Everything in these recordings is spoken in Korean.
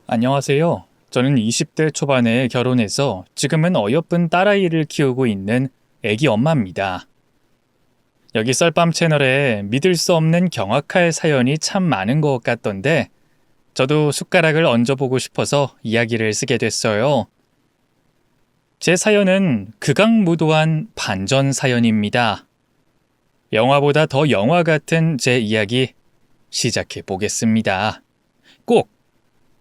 안녕하세요. 저는 20대 초반에 결혼해서 지금은 어여쁜 딸아이를 키우고 있는 애기 엄마입니다. 여기 썰밤 채널에 믿을 수 없는 경악할 사연이 참 많은 것 같던데 저도 숟가락을 얹어보고 싶어서 이야기를 쓰게 됐어요. 제 사연은 극악무도한 반전 사연입니다. 영화보다 더 영화 같은 제 이야기 시작해 보겠습니다. 꼭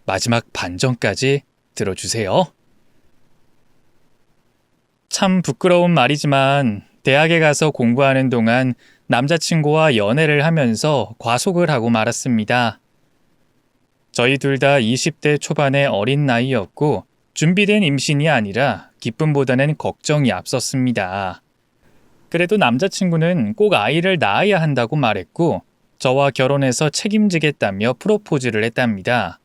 마지막 반전까지 들어주세요. 참 부끄러운 말이지만 대학에 가서 공부하는 동안 남자친구와 연애를 하면서 과속을 하고 말았습니다. 저희 둘 다 20대 초반의 어린 나이였고 준비된 임신이 아니라 기쁨보다는 걱정이 앞섰습니다. 그래도 남자친구는 꼭 아이를 낳아야 한다고 말했고 저와 결혼해서 책임지겠다며 프로포즈를 했답니다.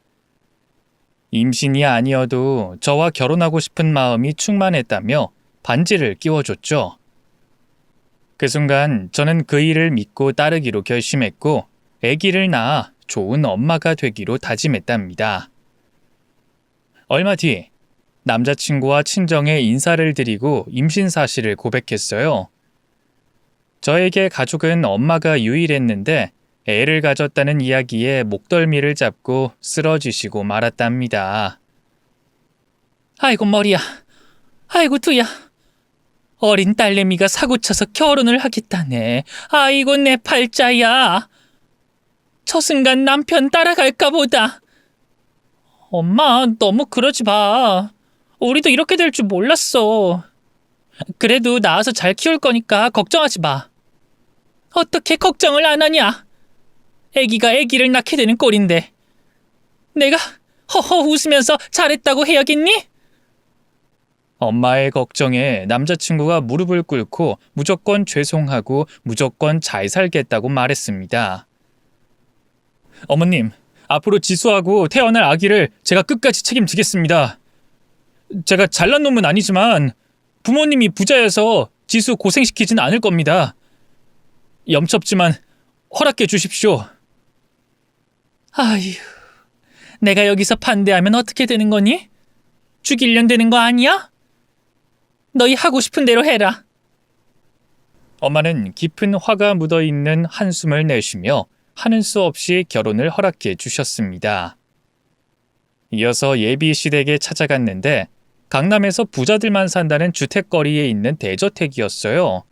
임신이 아니어도 저와 결혼하고 싶은 마음이 충만했다며 반지를 끼워줬죠. 그 순간 저는 그 일을 믿고 따르기로 결심했고 아기를 낳아 좋은 엄마가 되기로 다짐했답니다. 얼마 뒤 남자친구와 친정에 인사를 드리고 임신 사실을 고백했어요. 저에게 가족은 엄마가 유일했는데 애를 가졌다는 이야기에 목덜미를 잡고 쓰러지시고 말았답니다. 아이고 머리야, 아이고 두야. 어린 딸내미가 사고쳐서 결혼을 하겠다네. 아이고 내 팔자야. 저 순간 남편 따라갈까 보다. 엄마 너무 그러지 마. 우리도 이렇게 될 줄 몰랐어. 그래도 낳아서 잘 키울 거니까 걱정하지 마. 어떻게 걱정을 안 하냐? 애기가 애기를 낳게 되는 꼴인데 내가 허허 웃으면서 잘했다고 해야겠니? 엄마의 걱정에 남자친구가 무릎을 꿇고 무조건 죄송하고 무조건 잘 살겠다고 말했습니다. 어머님, 앞으로 지수하고 태어날 아기를 제가 끝까지 책임지겠습니다. 제가 잘난 놈은 아니지만 부모님이 부자여서 지수 고생시키진 않을 겁니다. 염첩지만 허락해 주십시오. 아휴, 내가 여기서 반대하면 어떻게 되는 거니? 죽이려 되는 거 아니야? 너희 하고 싶은 대로 해라. 엄마는 깊은 화가 묻어있는 한숨을 내쉬며 하는 수 없이 결혼을 허락해 주셨습니다. 이어서 예비 시댁에 찾아갔는데 강남에서 부자들만 산다는 주택거리에 있는 대저택이었어요.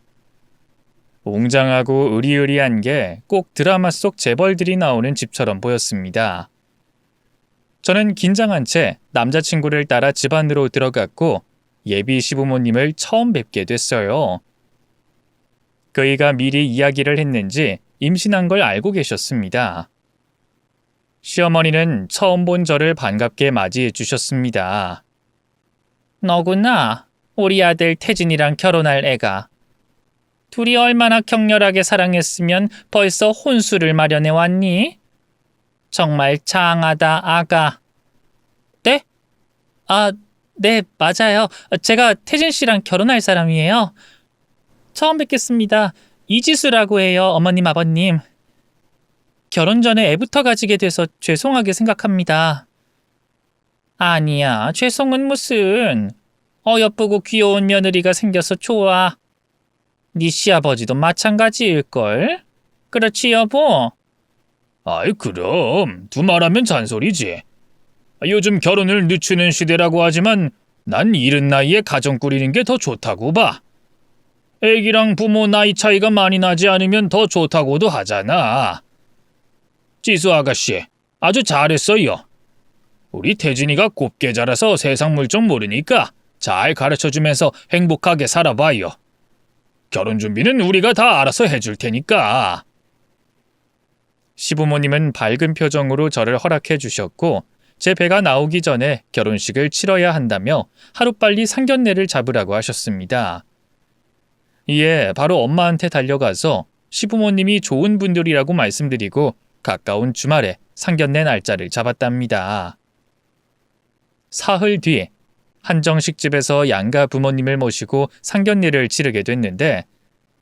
웅장하고 으리으리한 게 꼭 드라마 속 재벌들이 나오는 집처럼 보였습니다. 저는 긴장한 채 남자친구를 따라 집 안으로 들어갔고 예비 시부모님을 처음 뵙게 됐어요. 그이가 미리 이야기를 했는지 임신한 걸 알고 계셨습니다. 시어머니는 처음 본 저를 반갑게 맞이해 주셨습니다. 너구나, 우리 아들 태진이랑 결혼할 애가. 둘이 얼마나 격렬하게 사랑했으면 벌써 혼수를 마련해 왔니? 정말 장하다, 아가. 네? 네, 맞아요. 제가 태진 씨랑 결혼할 사람이에요. 처음 뵙겠습니다. 이지수라고 해요, 어머님, 아버님. 결혼 전에 애부터 가지게 돼서 죄송하게 생각합니다. 아니야, 죄송은 무슨. 어여쁘고 귀여운 며느리가 생겨서 좋아. 네 시아버지도 마찬가지일걸? 그렇지, 여보? 아이, 그럼. 두말하면 잔소리지. 요즘 결혼을 늦추는 시대라고 하지만 난 이른 나이에 가정 꾸리는 게 더 좋다고 봐. 애기랑 부모 나이 차이가 많이 나지 않으면 더 좋다고도 하잖아. 지수 아가씨, 아주 잘했어요. 우리 태진이가 곱게 자라서 세상 물정 모르니까 잘 가르쳐주면서 행복하게 살아봐요. 결혼 준비는 우리가 다 알아서 해줄 테니까. 시부모님은 밝은 표정으로 저를 허락해 주셨고 제 배가 나오기 전에 결혼식을 치러야 한다며 하루빨리 상견례를 잡으라고 하셨습니다. 이에 바로 엄마한테 달려가서 시부모님이 좋은 분들이라고 말씀드리고 가까운 주말에 상견례 날짜를 잡았답니다. 사흘 뒤 한정식집에서 양가 부모님을 모시고 상견례를 치르게 됐는데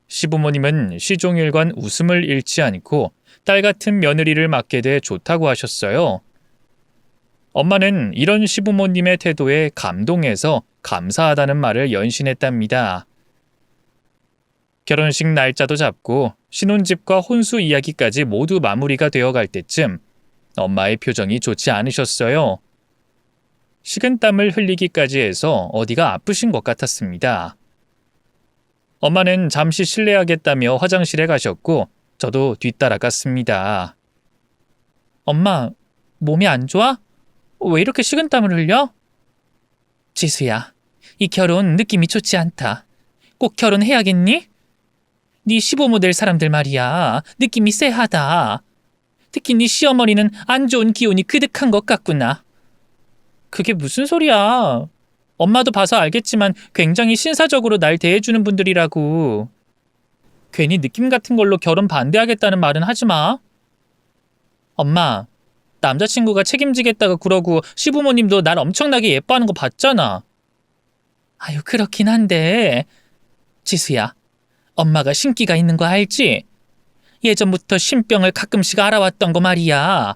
시부모님은 시종일관 웃음을 잃지 않고 딸 같은 며느리를 맡게 돼 좋다고 하셨어요. 엄마는 이런 시부모님의 태도에 감동해서 감사하다는 말을 연신했답니다. 결혼식 날짜도 잡고 신혼집과 혼수 이야기까지 모두 마무리가 되어갈 때쯤 엄마의 표정이 좋지 않으셨어요. 식은땀을 흘리기까지 해서 어디가 아프신 것 같았습니다. 엄마는 잠시 실례하겠다며 화장실에 가셨고 저도 뒤따라갔습니다. 엄마, 몸이 안 좋아? 왜 이렇게 식은땀을 흘려? 지수야, 이 결혼 느낌이 좋지 않다. 꼭 결혼해야겠니? 네 시부모 될 사람들 말이야. 느낌이 쎄하다. 특히 네 시어머니는 안 좋은 기운이 그득한 것 같구나. 그게 무슨 소리야. 엄마도 봐서 알겠지만 굉장히 신사적으로 날 대해주는 분들이라고. 괜히 느낌 같은 걸로 결혼 반대하겠다는 말은 하지 마. 엄마, 남자친구가 책임지겠다고 그러고 시부모님도 날 엄청나게 예뻐하는 거 봤잖아. 아유, 그렇긴 한데. 지수야, 엄마가 신기가 있는 거 알지? 예전부터 신병을 가끔씩 알아왔던 거 말이야.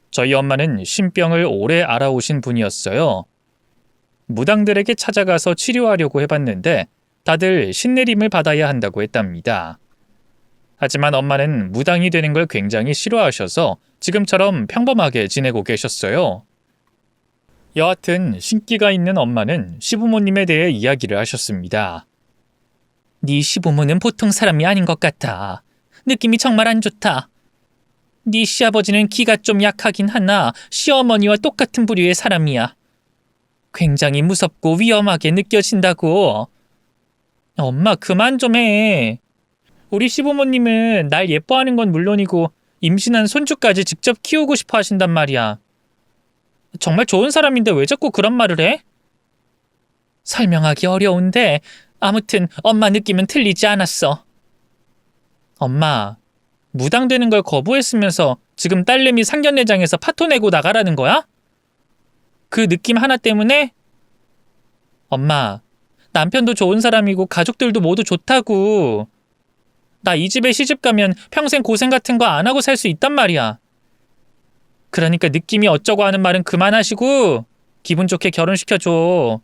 저희 엄마는 신병을 오래 알아오신 분이었어요. 무당들에게 찾아가서 치료하려고 해봤는데 다들 신내림을 받아야 한다고 했답니다. 하지만 엄마는 무당이 되는 걸 굉장히 싫어하셔서 지금처럼 평범하게 지내고 계셨어요. 여하튼 신기가 있는 엄마는 시부모님에 대해 이야기를 하셨습니다. 네 시부모는 보통 사람이 아닌 것 같아. 느낌이 정말 안 좋다. 네 시아버지는 기가 좀 약하긴 하나 시어머니와 똑같은 부류의 사람이야. 굉장히 무섭고 위험하게 느껴진다고. 엄마, 그만 좀 해. 우리 시부모님은 날 예뻐하는 건 물론이고 임신한 손주까지 직접 키우고 싶어 하신단 말이야. 정말 좋은 사람인데 왜 자꾸 그런 말을 해? 설명하기 어려운데 아무튼 엄마 느낌은 틀리지 않았어. 엄마, 무당되는 걸 거부했으면서 지금 딸내미 상견례장에서 파토 내고 나가라는 거야? 그 느낌 하나 때문에? 엄마, 남편도 좋은 사람이고 가족들도 모두 좋다고. 나 이 집에 시집 가면 평생 고생 같은 거 안 하고 살 수 있단 말이야. 그러니까 느낌이 어쩌고 하는 말은 그만하시고 기분 좋게 결혼시켜줘.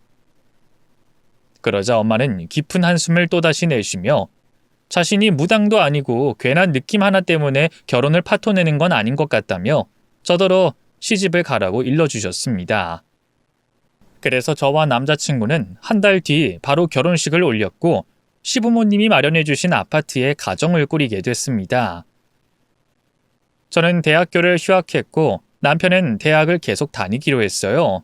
그러자 엄마는 깊은 한숨을 또다시 내쉬며 자신이 무당도 아니고 괜한 느낌 하나 때문에 결혼을 파토내는 건 아닌 것 같다며 저더러 시집을 가라고 일러주셨습니다. 그래서 저와 남자친구는 한 달 뒤 바로 결혼식을 올렸고 시부모님이 마련해주신 아파트에 가정을 꾸리게 됐습니다. 저는 대학교를 휴학했고 남편은 대학을 계속 다니기로 했어요.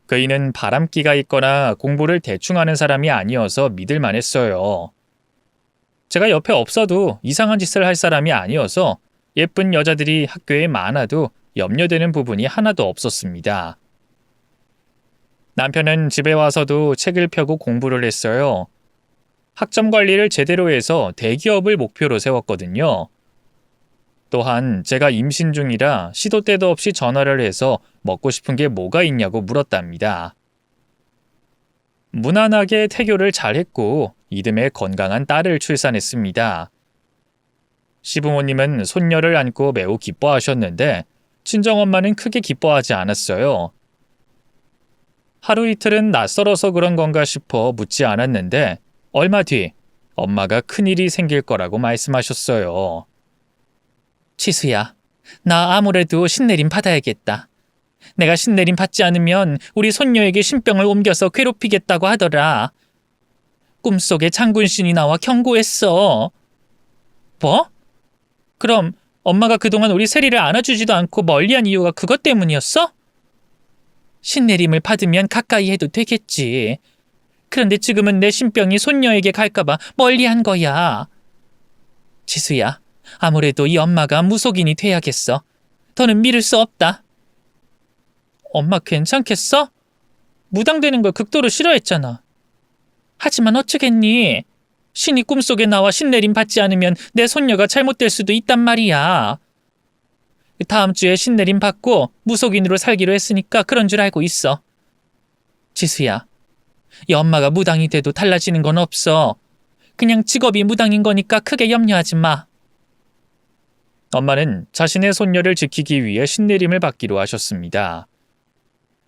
그이는 바람기가 있거나 공부를 대충 하는 사람이 아니어서 믿을만 했어요. 제가 옆에 없어도 이상한 짓을 할 사람이 아니어서 예쁜 여자들이 학교에 많아도 염려되는 부분이 하나도 없었습니다. 남편은 집에 와서도 책을 펴고 공부를 했어요. 학점 관리를 제대로 해서 대기업을 목표로 세웠거든요. 또한 제가 임신 중이라 시도 때도 없이 전화를 해서 먹고 싶은 게 뭐가 있냐고 물었답니다. 무난하게 태교를 잘했고 이듬해 건강한 딸을 출산했습니다. 시부모님은 손녀를 안고 매우 기뻐하셨는데 친정엄마는 크게 기뻐하지 않았어요. 하루 이틀은 낯설어서 그런 건가 싶어 묻지 않았는데 얼마 뒤 엄마가 큰일이 생길 거라고 말씀하셨어요. 지수야, 나 아무래도 신내림 받아야겠다. 내가 신내림 받지 않으면 우리 손녀에게 신병을 옮겨서 괴롭히겠다고 하더라. 꿈속에 장군신이 나와 경고했어. 뭐? 그럼 엄마가 그동안 우리 세리를 안아주지도 않고 멀리한 이유가 그것 때문이었어? 신내림을 받으면 가까이 해도 되겠지. 그런데 지금은 내 신병이 손녀에게 갈까봐 멀리한 거야. 지수야, 아무래도 이 엄마가 무속인이 돼야겠어. 더는 미룰 수 없다. 엄마 괜찮겠어? 무당되는 걸 극도로 싫어했잖아. 하지만 어쩌겠니? 신이 꿈속에 나와 신내림 받지 않으면 내 손녀가 잘못될 수도 있단 말이야. 다음 주에 신내림 받고 무속인으로 살기로 했으니까 그런 줄 알고 있어. 지수야, 이 엄마가 무당이 돼도 달라지는 건 없어. 그냥 직업이 무당인 거니까 크게 염려하지 마. 엄마는 자신의 손녀를 지키기 위해 신내림을 받기로 하셨습니다.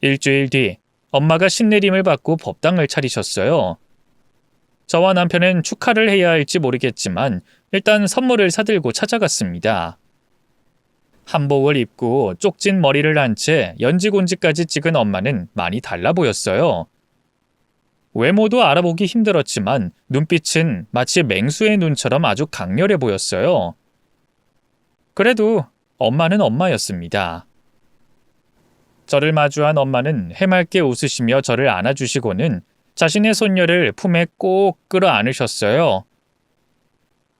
일주일 뒤 엄마가 신내림을 받고 법당을 차리셨어요. 저와 남편은 축하를 해야 할지 모르겠지만 일단 선물을 사들고 찾아갔습니다. 한복을 입고 쪽진 머리를 한 채 연지곤지까지 찍은 엄마는 많이 달라 보였어요. 외모도 알아보기 힘들었지만 눈빛은 마치 맹수의 눈처럼 아주 강렬해 보였어요. 그래도 엄마는 엄마였습니다. 저를 마주한 엄마는 해맑게 웃으시며 저를 안아주시고는 자신의 손녀를 품에 꼭 끌어안으셨어요.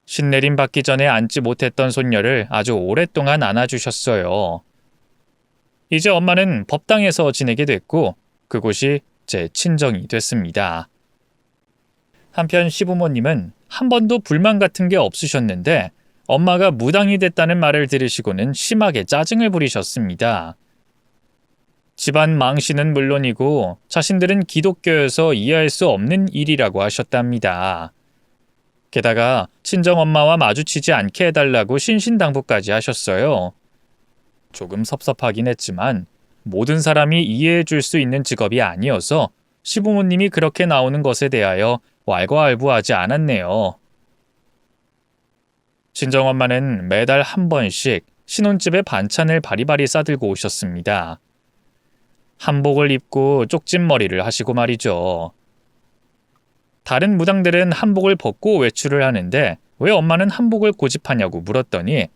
신내림 받기 전에 안지 못했던 손녀를 아주 오랫동안 안아주셨어요. 이제 엄마는 법당에서 지내게 됐고 그곳이 제 친정이 됐습니다. 한편 시부모님은 한 번도 불만 같은 게 없으셨는데 엄마가 무당이 됐다는 말을 들으시고는 심하게 짜증을 부리셨습니다. 집안 망신은 물론이고 자신들은 기독교여서 이해할 수 없는 일이라고 하셨답니다. 게다가 친정엄마와 마주치지 않게 해달라고 신신당부까지 하셨어요. 조금 섭섭하긴 했지만 모든 사람이 이해해 줄 수 있는 직업이 아니어서 시부모님이 그렇게 나오는 것에 대하여 왈가왈부하지 않았네요. 친정엄마는 매달 한 번씩 신혼집에 반찬을 바리바리 싸들고 오셨습니다. 한복을 입고 쪽진머리를 하시고 말이죠. 다른 무당들은 한복을 벗고 외출을 하는데 왜 엄마는 한복을 고집하냐고 물었더니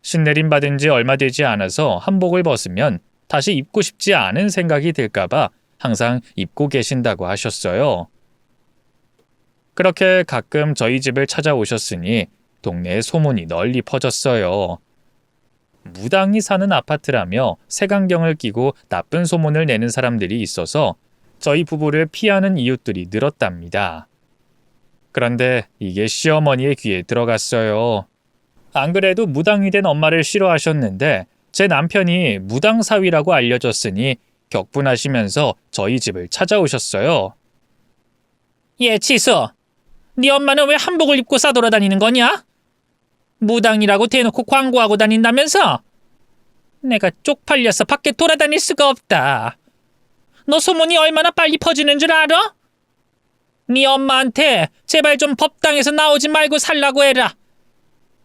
신내림 받은 지 얼마 되지 않아서 한복을 벗으면 다시 입고 싶지 않은 생각이 들까봐 항상 입고 계신다고 하셨어요. 그렇게 가끔 저희 집을 찾아오셨으니 동네에 소문이 널리 퍼졌어요. 무당이 사는 아파트라며 색안경을 끼고 나쁜 소문을 내는 사람들이 있어서 저희 부부를 피하는 이웃들이 늘었답니다. 그런데 이게 시어머니의 귀에 들어갔어요. 안 그래도 무당이 된 엄마를 싫어하셨는데 제 남편이 무당사위라고 알려졌으니 격분하시면서 저희 집을 찾아오셨어요. 치수, 네 엄마는 왜 한복을 입고 싸돌아다니는 거냐? 무당이라고 대놓고 광고하고 다닌다면서? 내가 쪽팔려서 밖에 돌아다닐 수가 없다. 너 소문이 얼마나 빨리 퍼지는 줄 알아? 네 엄마한테 제발 좀 법당에서 나오지 말고 살라고 해라.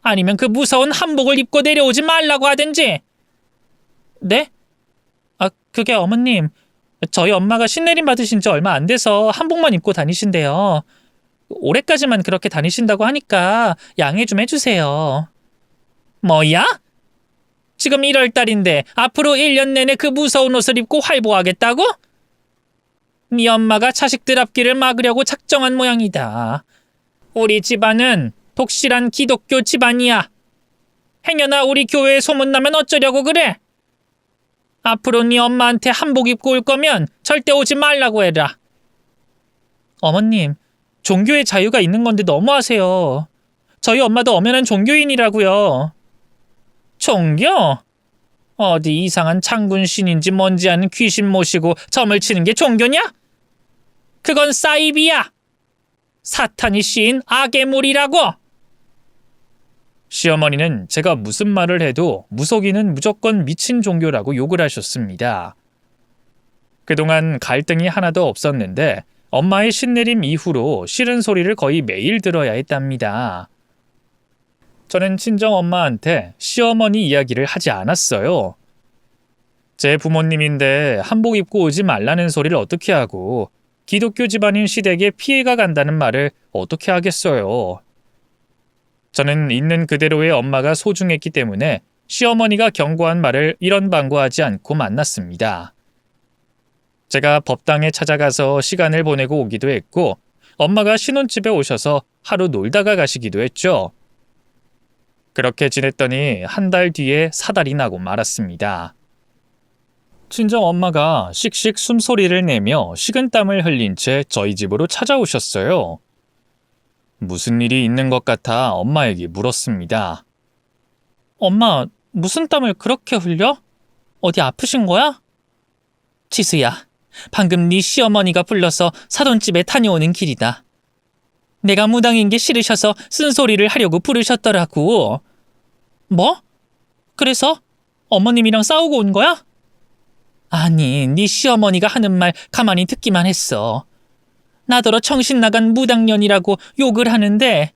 아니면 그 무서운 한복을 입고 내려오지 말라고 하든지. 네? 그게 어머님, 저희 엄마가 신내림 받으신 지 얼마 안 돼서 한복만 입고 다니신대요. 올해까지만 그렇게 다니신다고 하니까 양해 좀 해주세요. 뭐야? 지금 1월달인데 앞으로 1년 내내 그 무서운 옷을 입고 활보하겠다고? 네 엄마가 자식들 앞길을 막으려고 작정한 모양이다. 우리 집안은 독실한 기독교 집안이야. 행여나 우리 교회에 소문나면 어쩌려고 그래? 앞으로 네 엄마한테 한복 입고 올 거면 절대 오지 말라고 해라. 어머님, 종교의 자유가 있는 건데 너무하세요. 저희 엄마도 엄연한 종교인이라고요. 종교? 어디 이상한 장군 신인지 뭔지 아는 귀신 모시고 점을 치는 게 종교냐? 그건 사이비야. 사탄이 씌인 악의 물이라고. 시어머니는 제가 무슨 말을 해도 무속인은 무조건 미친 종교라고 욕을 하셨습니다. 그동안 갈등이 하나도 없었는데 엄마의 신내림 이후로 싫은 소리를 거의 매일 들어야 했답니다. 저는 친정엄마한테 시어머니 이야기를 하지 않았어요. 제 부모님인데 한복 입고 오지 말라는 소리를 어떻게 하고 기독교 집안인 시댁에 피해가 간다는 말을 어떻게 하겠어요. 저는 있는 그대로의 엄마가 소중했기 때문에 시어머니가 경고한 말을 이런방구하지 않고 만났습니다. 제가 법당에 찾아가서 시간을 보내고 오기도 했고 엄마가 신혼집에 오셔서 하루 놀다가 가시기도 했죠. 그렇게 지냈더니 한 달 뒤에 사달이 나고 말았습니다. 친정 엄마가 씩씩 숨소리를 내며 식은땀을 흘린 채 저희 집으로 찾아오셨어요. 무슨 일이 있는 것 같아 엄마에게 물었습니다. 엄마, 무슨 땀을 그렇게 흘려? 어디 아프신 거야? 지수야, 방금 네 시어머니가 불러서 사돈집에 다녀오는 길이다. 내가 무당인 게 싫으셔서 쓴소리를 하려고 부르셨더라고. 뭐? 그래서 어머님이랑 싸우고 온 거야? 아니, 네 시어머니가 하는 말 가만히 듣기만 했어. 나더러 정신 나간 무당년이라고 욕을 하는데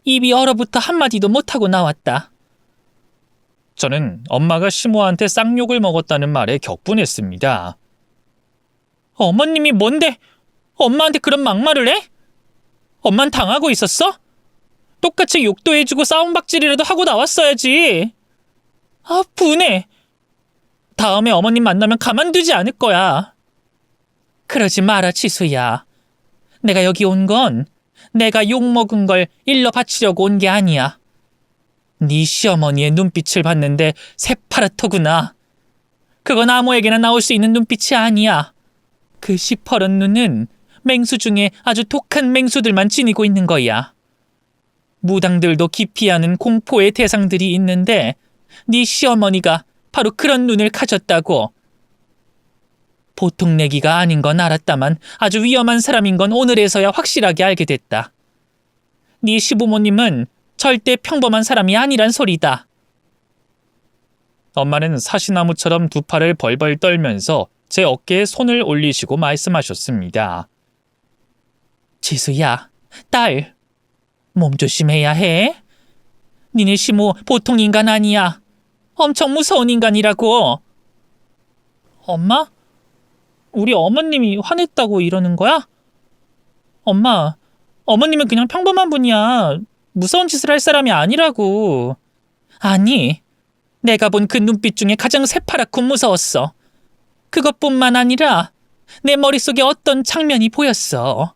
입이 얼어붙어 한마디도 못하고 나왔다. 저는 엄마가 시모한테 쌍욕을 먹었다는 말에 격분했습니다. 어머님이 뭔데 엄마한테 그런 막말을 해? 엄만 당하고 있었어? 똑같이 욕도 해주고 싸움박질이라도 하고 나왔어야지. 아, 분해. 다음에 어머님 만나면 가만두지 않을 거야. 그러지 마라, 지수야. 내가 여기 온 건 내가 욕먹은 걸 일러 바치려고 온 게 아니야. 네 시어머니의 눈빛을 봤는데 새파랗더구나. 그건 아무에게나 나올 수 있는 눈빛이 아니야. 그 시퍼런 눈은 맹수 중에 아주 독한 맹수들만 지니고 있는 거야. 무당들도 기피하는 공포의 대상들이 있는데 네 시어머니가 바로 그런 눈을 가졌다고. 보통 내기가 아닌 건 알았다만 아주 위험한 사람인 건 오늘에서야 확실하게 알게 됐다. 네 시부모님은 절대 평범한 사람이 아니란 소리다. 엄마는 사시나무처럼 두 팔을 벌벌 떨면서 제 어깨에 손을 올리시고 말씀하셨습니다. 지수야, 딸, 몸 조심해야 해. 니네 시모 보통 인간 아니야. 엄청 무서운 인간이라고. 엄마? 우리 어머님이 화냈다고 이러는 거야? 엄마, 어머님은 그냥 평범한 분이야. 무서운 짓을 할 사람이 아니라고. 아니, 내가 본 그 눈빛 중에 가장 새파랗고 무서웠어. 그것뿐만 아니라 내 머릿속에 어떤 장면이 보였어.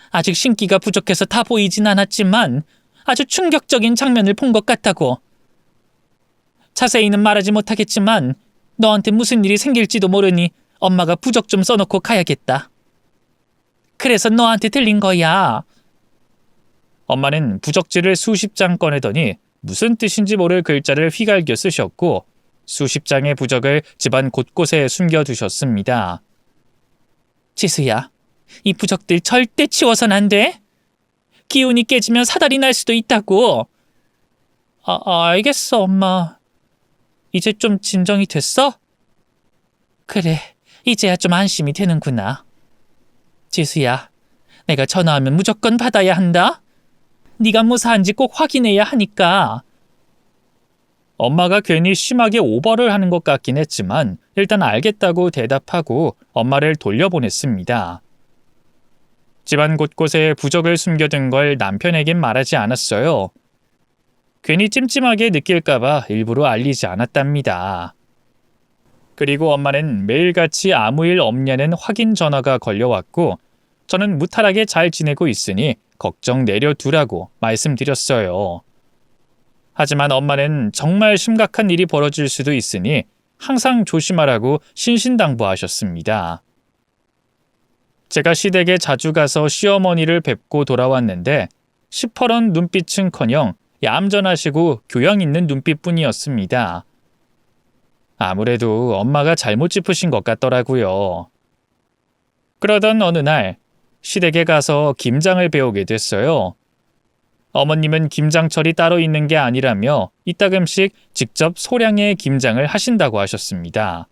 아직 신기가 부족해서 다 보이진 않았지만 아주 충격적인 장면을 본 것 같다고. 자세히는 말하지 못하겠지만 너한테 무슨 일이 생길지도 모르니 엄마가 부적 좀 써놓고 가야겠다. 그래서 너한테 들린 거야. 엄마는 부적지를 수십 장 꺼내더니 무슨 뜻인지 모를 글자를 휘갈겨 쓰셨고 수십 장의 부적을 집안 곳곳에 숨겨두셨습니다. 지수야, 이 부적들 절대 치워선 안 돼. 기운이 깨지면 사달이 날 수도 있다고. 알겠어, 엄마. 이제 좀 진정이 됐어? 그래, 이제야 좀 안심이 되는구나. 지수야, 내가 전화하면 무조건 받아야 한다. 네가 무사한지 꼭 확인해야 하니까. 엄마가 괜히 심하게 오버를 하는 것 같긴 했지만 일단 알겠다고 대답하고 엄마를 돌려보냈습니다. 집안 곳곳에 부적을 숨겨둔 걸 남편에겐 말하지 않았어요. 괜히 찜찜하게 느낄까봐 일부러 알리지 않았답니다. 그리고 엄마는 매일같이 아무 일 없냐는 확인 전화가 걸려왔고 저는 무탈하게 잘 지내고 있으니 걱정 내려두라고 말씀드렸어요. 하지만 엄마는 정말 심각한 일이 벌어질 수도 있으니 항상 조심하라고 신신당부하셨습니다. 제가 시댁에 자주 가서 시어머니를 뵙고 돌아왔는데 시퍼런 눈빛은커녕 얌전하시고 교양 있는 눈빛뿐이었습니다. 아무래도 엄마가 잘못 짚으신 것 같더라고요. 그러던 어느 날 시댁에 가서 김장을 배우게 됐어요. 어머님은 김장철이 따로 있는 게 아니라며 이따금씩 직접 소량의 김장을 하신다고 하셨습니다.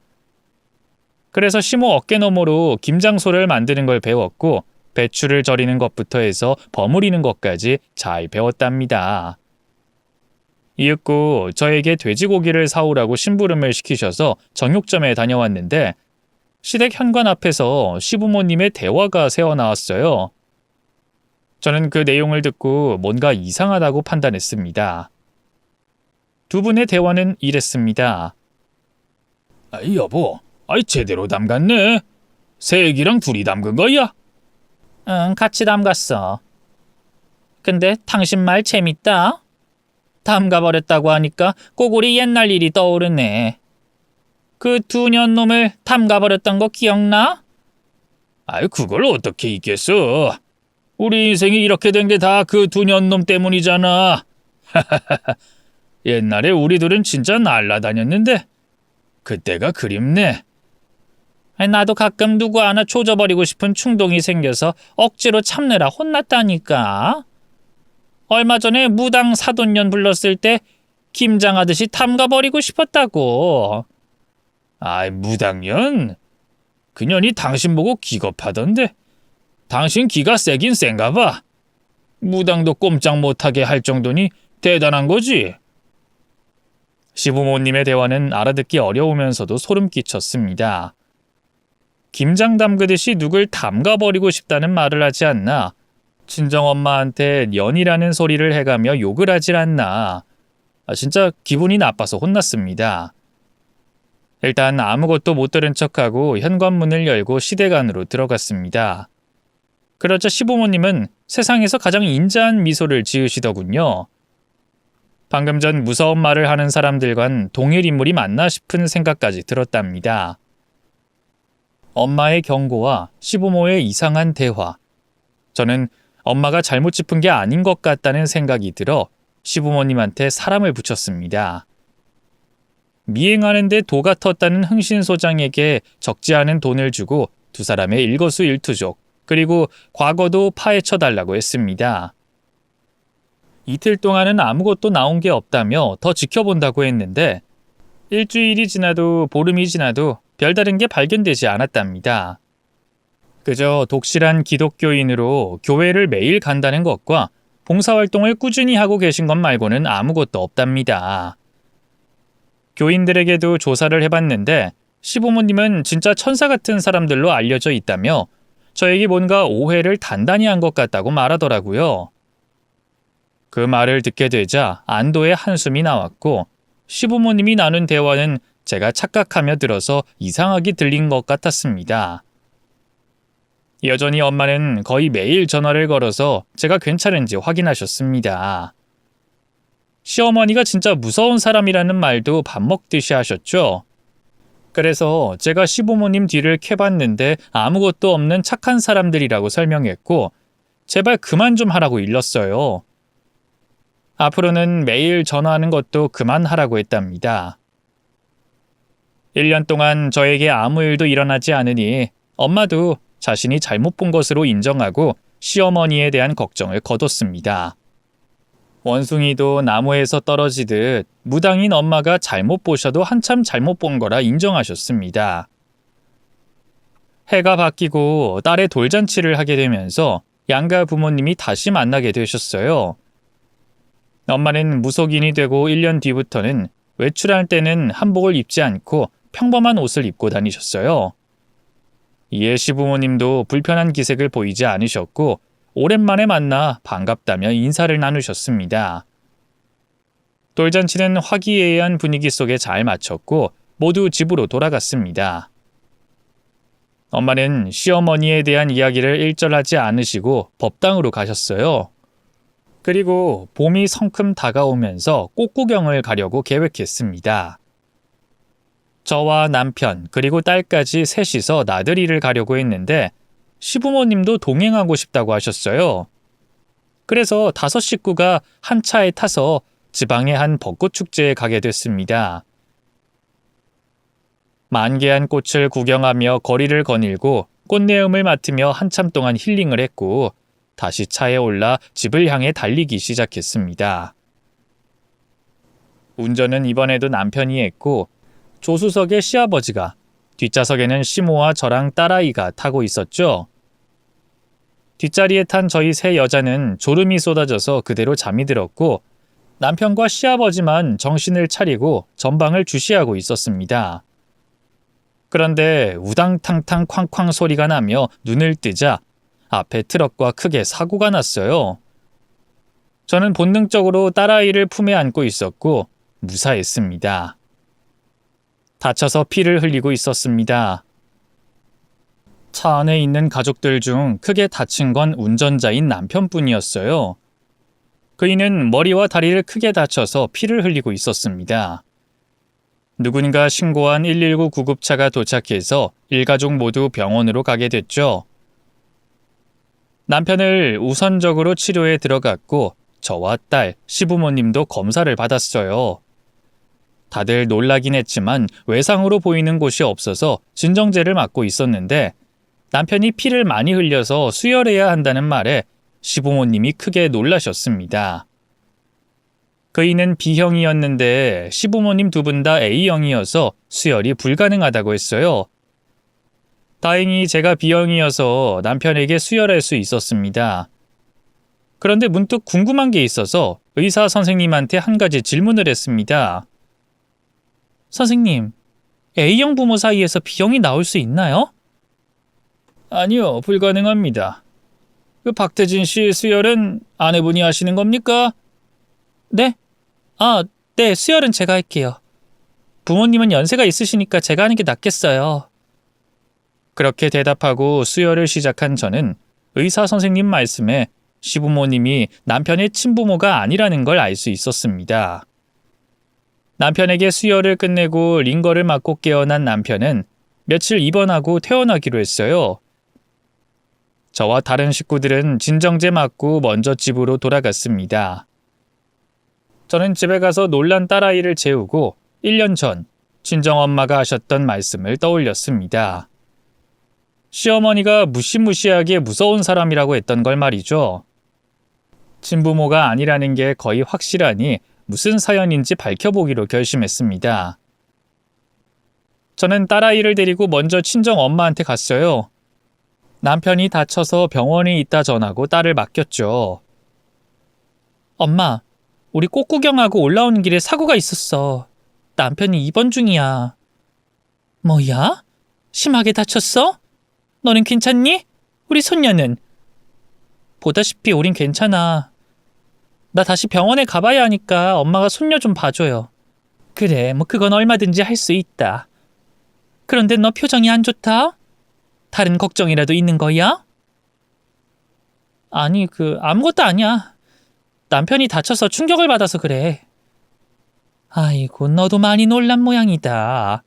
그래서 시모 어깨너머로 김장소를 만드는 걸 배웠고 배추를 절이는 것부터 해서 버무리는 것까지 잘 배웠답니다. 이윽고 저에게 돼지고기를 사오라고 심부름을 시키셔서 정육점에 다녀왔는데 시댁 현관 앞에서 시부모님의 대화가 새어나왔어요. 저는 그 내용을 듣고 뭔가 이상하다고 판단했습니다. 두 분의 대화는 이랬습니다. 여보, 제대로 담갔네. 새애기랑 둘이 담근 거야? 응, 같이 담갔어. 근데 당신 말 재밌다. 담가버렸다고 하니까 꼭 우리 옛날 일이 떠오르네. 그 두 년 놈을 담가버렸던 거 기억나? 그걸 어떻게 잊겠어. 우리 인생이 이렇게 된 게 다 그 두 년 놈 때문이잖아. 옛날에 우리들은 진짜 날라다녔는데 그때가 그립네. 나도 가끔 누구 하나 조져버리고 싶은 충동이 생겨서 억지로 참느라 혼났다니까. 얼마 전에 무당 사돈년 불렀을 때 김장하듯이 담가버리고 싶었다고. 아이, 무당년? 그년이 당신 보고 기겁하던데. 당신 기가 세긴 센가 봐. 무당도 꼼짝 못하게 할 정도니 대단한 거지. 시부모님의 대화는 알아듣기 어려우면서도 소름 끼쳤습니다. 김장 담그듯이 누굴 담가버리고 싶다는 말을 하지 않나. 친정엄마한테 년이라는 소리를 해가며 욕을 하질 않나. 진짜 기분이 나빠서 혼났습니다. 일단 아무것도 못 들은 척하고 현관문을 열고 시댁 안으로 들어갔습니다. 그러자 시부모님은 세상에서 가장 인자한 미소를 지으시더군요. 방금 전 무서운 말을 하는 사람들과는 동일 인물이 맞나 싶은 생각까지 들었답니다. 엄마의 경고와 시부모의 이상한 대화. 저는 엄마가 잘못 짚은 게 아닌 것 같다는 생각이 들어 시부모님한테 사람을 붙였습니다. 미행하는데 도가 텄다는 흥신소장에게 적지 않은 돈을 주고 두 사람의 일거수일투족, 그리고 과거도 파헤쳐달라고 했습니다. 이틀 동안은 아무것도 나온 게 없다며 더 지켜본다고 했는데 일주일이 지나도 보름이 지나도 별다른 게 발견되지 않았답니다. 그저 독실한 기독교인으로 교회를 매일 간다는 것과 봉사활동을 꾸준히 하고 계신 것 말고는 아무것도 없답니다. 교인들에게도 조사를 해봤는데 시부모님은 진짜 천사 같은 사람들로 알려져 있다며 저에게 뭔가 오해를 단단히 한 것 같다고 말하더라고요. 그 말을 듣게 되자 안도의 한숨이 나왔고 시부모님이 나눈 대화는 제가 착각하며 들어서 이상하게 들린 것 같았습니다. 여전히 엄마는 거의 매일 전화를 걸어서 제가 괜찮은지 확인하셨습니다. 시어머니가 진짜 무서운 사람이라는 말도 밥 먹듯이 하셨죠. 그래서 제가 시부모님 뒤를 캐봤는데 아무것도 없는 착한 사람들이라고 설명했고 제발 그만 좀 하라고 일렀어요. 앞으로는 매일 전화하는 것도 그만하라고 했답니다. 1년 동안 저에게 아무 일도 일어나지 않으니 엄마도 자신이 잘못 본 것으로 인정하고 시어머니에 대한 걱정을 거뒀습니다. 원숭이도 나무에서 떨어지듯 무당인 엄마가 잘못 보셔도 한참 잘못 본 거라 인정하셨습니다. 해가 바뀌고 딸의 돌잔치를 하게 되면서 양가 부모님이 다시 만나게 되셨어요. 엄마는 무속인이 되고 1년 뒤부터는 외출할 때는 한복을 입지 않고 평범한 옷을 입고 다니셨어요. 이에 시부모님도 불편한 기색을 보이지 않으셨고 오랜만에 만나 반갑다며 인사를 나누셨습니다. 돌잔치는 화기애애한 분위기 속에 잘 마쳤고 모두 집으로 돌아갔습니다. 엄마는 시어머니에 대한 이야기를 일절하지 않으시고 법당으로 가셨어요. 그리고 봄이 성큼 다가오면서 꽃구경을 가려고 계획했습니다. 저와 남편 그리고 딸까지 셋이서 나들이를 가려고 했는데 시부모님도 동행하고 싶다고 하셨어요. 그래서 5 식구가 한 차에 타서 지방의 한 벚꽃 축제에 가게 됐습니다. 만개한 꽃을 구경하며 거리를 거닐고 꽃내음을 맡으며 한참 동안 힐링을 했고 다시 차에 올라 집을 향해 달리기 시작했습니다. 운전은 이번에도 남편이 했고 조수석에 시아버지가, 뒷좌석에는 시모와 저랑 딸아이가 타고 있었죠. 뒷자리에 탄 저희 3 여자는 졸음이 쏟아져서 그대로 잠이 들었고 남편과 시아버지만 정신을 차리고 전방을 주시하고 있었습니다. 그런데 우당탕탕 쾅쾅 소리가 나며 눈을 뜨자 앞에 트럭과 크게 사고가 났어요. 저는 본능적으로 딸아이를 품에 안고 있었고 무사했습니다. 다쳐서 피를 흘리고 있었습니다. 차 안에 있는 가족들 중 크게 다친 건 운전자인 남편뿐이었어요. 그이는 머리와 다리를 크게 다쳐서 피를 흘리고 있었습니다. 누군가 신고한 119 구급차가 도착해서 일가족 모두 병원으로 가게 됐죠. 남편을 우선적으로 치료에 들어갔고 저와 딸, 시부모님도 검사를 받았어요. 다들 놀라긴 했지만 외상으로 보이는 곳이 없어서 진정제를 맞고 있었는데 남편이 피를 많이 흘려서 수혈해야 한다는 말에 시부모님이 크게 놀라셨습니다. 그이는 B형이었는데 시부모님 두 분 다 A형이어서 수혈이 불가능하다고 했어요. 다행히 제가 B형이어서 남편에게 수혈할 수 있었습니다. 그런데 문득 궁금한 게 있어서 의사 선생님한테 한 가지 질문을 했습니다. 선생님, A형 부모 사이에서 B형이 나올 수 있나요? 아니요, 불가능합니다. 그 박태진 씨 수혈은 아내분이 하시는 겁니까? 네? 네, 수혈은 제가 할게요. 부모님은 연세가 있으시니까 제가 하는 게 낫겠어요. 그렇게 대답하고 수혈을 시작한 저는 의사 선생님 말씀에 시부모님이 남편의 친부모가 아니라는 걸 알 수 있었습니다. 남편에게 수혈을 끝내고 링거를 맞고 깨어난 남편은 며칠 입원하고 퇴원하기로 했어요. 저와 다른 식구들은 진정제 맞고 먼저 집으로 돌아갔습니다. 저는 집에 가서 놀란 딸아이를 재우고 1년 전 친정엄마가 하셨던 말씀을 떠올렸습니다. 시어머니가 무시무시하게 무서운 사람이라고 했던 걸 말이죠. 친부모가 아니라는 게 거의 확실하니 무슨 사연인지 밝혀보기로 결심했습니다. 저는 딸아이를 데리고 먼저 친정엄마한테 갔어요. 남편이 다쳐서 병원에 있다 전하고 딸을 맡겼죠. 엄마, 우리 꽃구경하고 올라오는 길에 사고가 있었어. 남편이 입원 중이야. 뭐야? 심하게 다쳤어? 너는 괜찮니? 우리 손녀는? 보다시피 우린 괜찮아. 나 다시 병원에 가봐야 하니까 엄마가 손녀 좀 봐줘요. 그래, 뭐 그건 얼마든지 할 수 있다. 그런데 너 표정이 안 좋다? 다른 걱정이라도 있는 거야? 아니, 아무것도 아니야. 남편이 다쳐서 충격을 받아서 그래. 아이고, 너도 많이 놀란 모양이다.